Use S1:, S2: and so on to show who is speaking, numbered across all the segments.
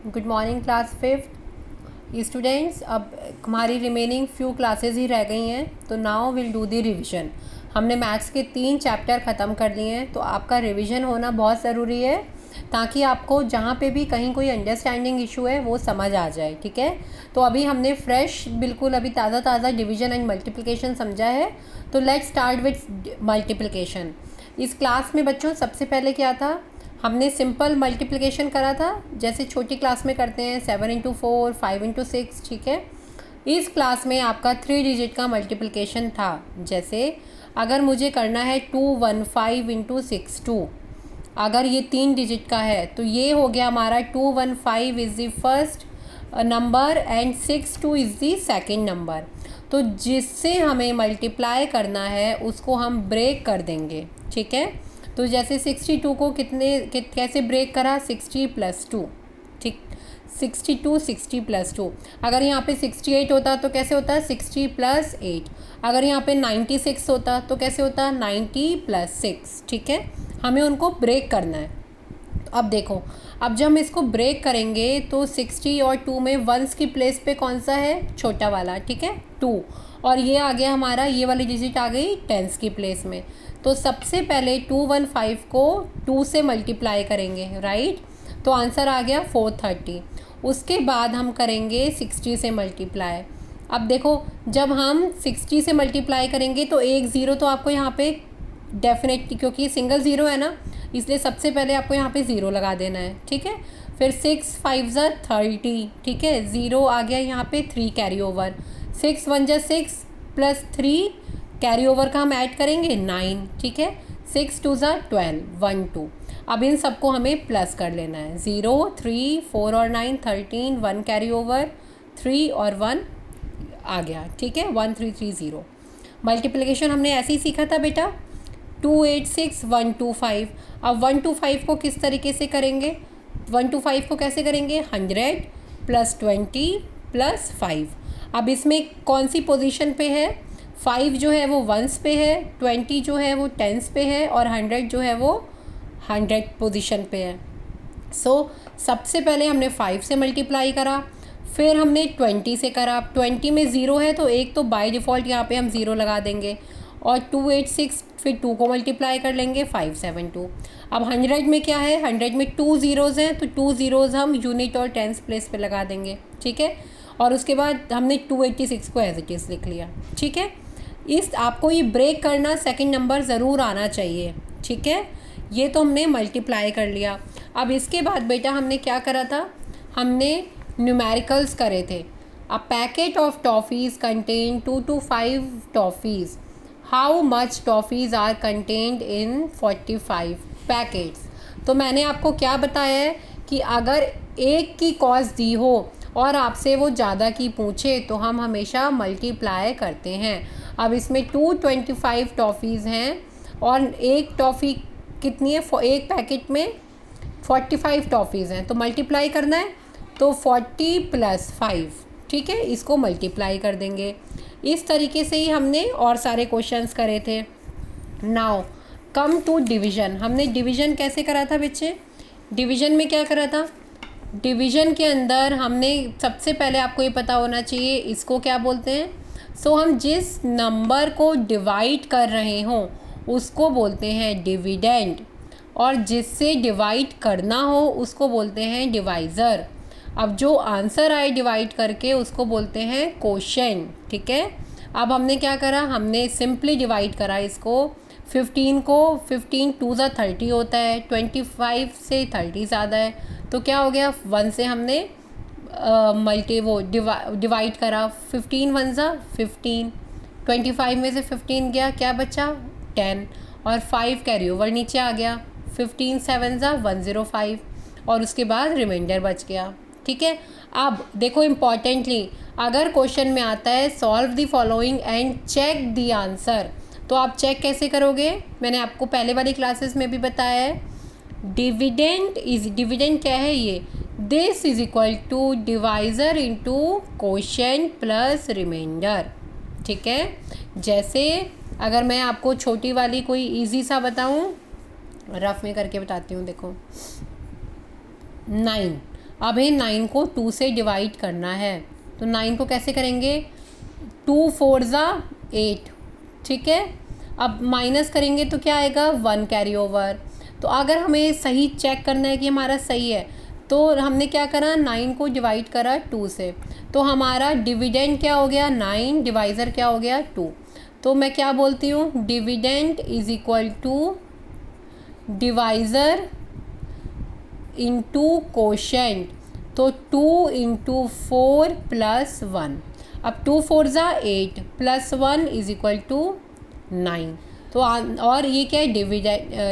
S1: Good morning class fifth students. अब हमारी remaining few classes ही रह गई हैं, तो now will do the revision. हमने मैथ्स के 3 चैप्टर ख़त्म कर लिए हैं, तो आपका रिवीजन होना बहुत ज़रूरी है ताकि आपको जहाँ पे भी कहीं कोई अंडरस्टैंडिंग इशू है वो समझ आ जाए। ठीक है, तो अभी हमने फ्रेश बिल्कुल अभी ताज़ा डिवीजन एंड मल्टीप्लिकेशन समझा है, तो लेट्स स्टार्ट विथ मल्टीप्लिकेशन। इस क्लास में बच्चों सबसे पहले क्या था, हमने सिंपल मल्टीप्लिकेशन करा था जैसे छोटी क्लास में करते हैं 7 इंटू 4 5 इंटू 6। ठीक है, इस क्लास में आपका 3 डिजिट का मल्टीप्लिकेशन था। जैसे अगर मुझे करना है 215 इंटू 62, अगर ये 3 डिजिट का है तो ये हो गया हमारा 215 is the first number and 62 is the second number. तो जिससे हमें मल्टीप्लाई करना है उसको हम ब्रेक कर देंगे। ठीक है, तो जैसे 62 को कैसे ब्रेक करा, 60 + 2। ठीक, 62 60 + 2। अगर यहाँ पे 68 होता तो कैसे होता, 60 + 8। अगर यहाँ पे 96 होता तो कैसे होता, 90 + 6। ठीक है, हमें उनको ब्रेक करना है। अब देखो, अब जब हम इसको ब्रेक करेंगे तो 60 और 2 में वंस की प्लेस पे कौन सा है, छोटा वाला। ठीक है, 2, और ये आ गया हमारा, ये वाली डिजिट आ गई टेंस की प्लेस में। तो सबसे पहले 215 को 2 से मल्टीप्लाई करेंगे, राइट, तो आंसर आ गया 430। उसके बाद हम करेंगे 60 से मल्टीप्लाई। अब देखो, जब हम 60 से मल्टीप्लाई करेंगे तो एक ज़ीरो तो आपको यहाँ पे डेफिनेटली, क्योंकि सिंगल ज़ीरो है ना, इसलिए सबसे पहले आपको यहाँ पे ज़ीरो लगा देना है। ठीक है, फिर 6 5 ज़ा 30। ठीक है, ज़ीरो आ गया यहाँ पे, 3 कैरी ओवर, 6 1 ज़ा 6 + 3 कैरी ओवर का हम ऐड करेंगे 9। ठीक है, 6 2 ज़ा 12 1 2। अब इन सबको हमें प्लस कर लेना है, 0 3 4 और 9 13, 1 कैरी ओवर, 3 और 1 आ गया। ठीक है, 1330। मल्टीप्लिकेशन हमने ऐसे ही सीखा था बेटा, 286 125। अब 125 को किस तरीके से करेंगे, 125 को कैसे करेंगे, 100 + 20 + 5। अब इसमें कौन सी पोजीशन पे है, 5 जो है वो वंस पे है, 20 जो है वो टेंस पे है, और 100 जो है वो 100 पोजीशन पे है। सबसे पहले हमने 5 से मल्टीप्लाई करा, फिर हमने 20 से करा। 20 में ज़ीरो है तो एक तो बाय डिफ़ॉल्ट यहाँ पे हम ज़ीरो लगा देंगे, और 286 फिर 2 को मल्टीप्लाई कर लेंगे 572। अब 100 में क्या है, 100 में 2 ज़ीरोज़ हैं, तो 2 ज़ीरोज़ हम यूनिट और टेंस प्लेस पे लगा देंगे। ठीक है, और उसके बाद हमने 286 को एज इट इज़ लिख लिया। ठीक है, आपको ये ब्रेक करना सेकंड नंबर ज़रूर आना चाहिए। ठीक है, ये तो हमने मल्टीप्लाई कर लिया। अब इसके बाद बेटा हमने क्या करा था, हमने न्यूमेरिकल्स करे थे। A packet of toffees contain 2 to 5 toffees. How much toffees are contained in 45 packets. तो मैंने आपको क्या बताया है कि अगर एक की कॉस्ट दी हो और आपसे वो ज़्यादा की पूछे तो हम हमेशा मल्टीप्लाई करते हैं। अब इसमें 225 टॉफ़ीज़ हैं और एक टॉफ़ी कितनी है, एक पैकेट में 45 टॉफ़ीज़ हैं, तो मल्टीप्लाई करना है तो 40 + 5। ठीक है, इसको मल्टीप्लाई कर देंगे। इस तरीके से ही हमने और सारे क्वेश्चंस करे थे। Now come to division. हमने डिवीज़न कैसे करा था बच्चे, डिवीज़न में क्या करा था, डिवीज़न के अंदर हमने सबसे पहले, आपको ये पता होना चाहिए इसको क्या बोलते हैं। हम जिस नंबर को डिवाइड कर रहे हों उसको बोलते हैं डिविडेंड, और जिससे डिवाइड करना हो उसको बोलते हैं डिवाइज़र। अब जो आंसर आए डिवाइड करके उसको बोलते हैं क्वोशिएंट। ठीक है, अब हमने क्या करा, हमने सिंपली डिवाइड करा इसको। 15 को 15 2 ज़ा 30 होता है, 25 से 30 ज़्यादा है, तो क्या हो गया, 1 से हमने डिवाइड करा। 15 1 ज़ा 15, 25 में से 15 गया, क्या बचा 10, और 5 कैरी ओवर नीचे आ गया। 15 7 ज़ा 105, और उसके बाद रिमाइंडर बच गया। ठीक है, अब देखो इम्पॉर्टेंटली, अगर क्वेश्चन में आता है solve the following and check the answer, तो आप चेक कैसे करोगे, मैंने आपको पहले वाली क्लासेस में भी बताया है। डिविडेंड क्या है, ये this is equal to divisor into quotient plus remainder. ठीक है, जैसे अगर मैं आपको छोटी वाली कोई इजी सा बताऊं, रफ में करके बताती हूँ। देखो 9, अब है 9 को 2 से डिवाइड करना है, तो 9 को कैसे करेंगे, 2 4 ज़ा 8, ठीक है। अब माइनस करेंगे तो क्या आएगा, 1 कैरी ओवर। तो अगर हमें सही चेक करना है कि हमारा सही है, तो हमने क्या करा, 9 को डिवाइड करा 2 से, तो हमारा डिविडेंड क्या हो गया 9, डिवाइज़र क्या हो गया 2। तो मैं क्या बोलती हूँ, dividend is equal to divisor into quotient, तो 2 इंटू 4 प्लस 1। अब 2 4 ज़ा 8 प्लस 1 इज इक्वल टू 9। तो और ये क्या है,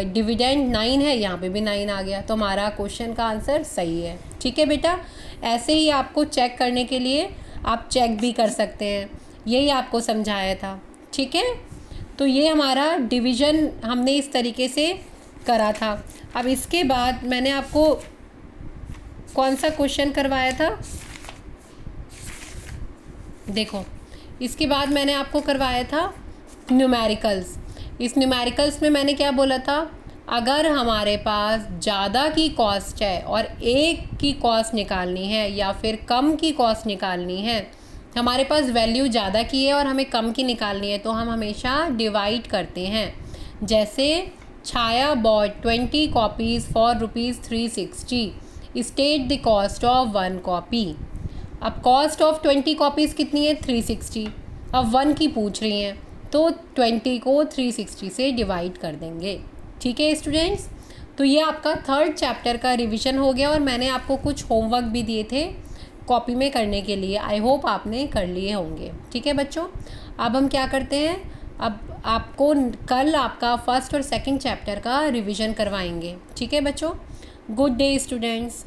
S1: डिविडेंड 9 है, यहाँ पे भी 9 आ गया, तो हमारा क्वेश्चन का आंसर सही है। ठीक है बेटा, ऐसे ही आपको चेक करने के लिए आप चेक भी कर सकते हैं, यही आपको समझाया था। ठीक है, तो ये हमारा डिवीज़न हमने इस तरीके से करा था। अब इसके बाद मैंने आपको कौन सा क्वेश्चन करवाया था, देखो इसके बाद मैंने आपको करवाया था न्यूमेरिकल्स। इस न्यूमेरिकल्स में मैंने क्या बोला था, अगर हमारे पास ज़्यादा की कॉस्ट है और एक की कॉस्ट निकालनी है या फिर कम की कॉस्ट निकालनी है, हमारे पास वैल्यू ज़्यादा की है और हमें कम की निकालनी है, तो हम हमेशा डिवाइड करते हैं। जैसे छाया bought 20 copies for ₹360, state the cost of 1 copy. अब कॉस्ट ऑफ 20 कॉपीज़ कितनी है, 360। अब 1 की पूछ रही हैं, तो 20 को 360 से डिवाइड कर देंगे। ठीक है स्टूडेंट्स, तो ये आपका 3rd चैप्टर का रिवीजन हो गया और मैंने आपको कुछ होमवर्क भी दिए थे कॉपी में करने के लिए। आई होप आपने कर लिए होंगे। ठीक है बच्चों, अब हम क्या करते हैं, अब आपको कल आपका 1st और 2nd चैप्टर का रिवीजन करवाएंगे। ठीक है बच्चों, गुड डे स्टूडेंट्स।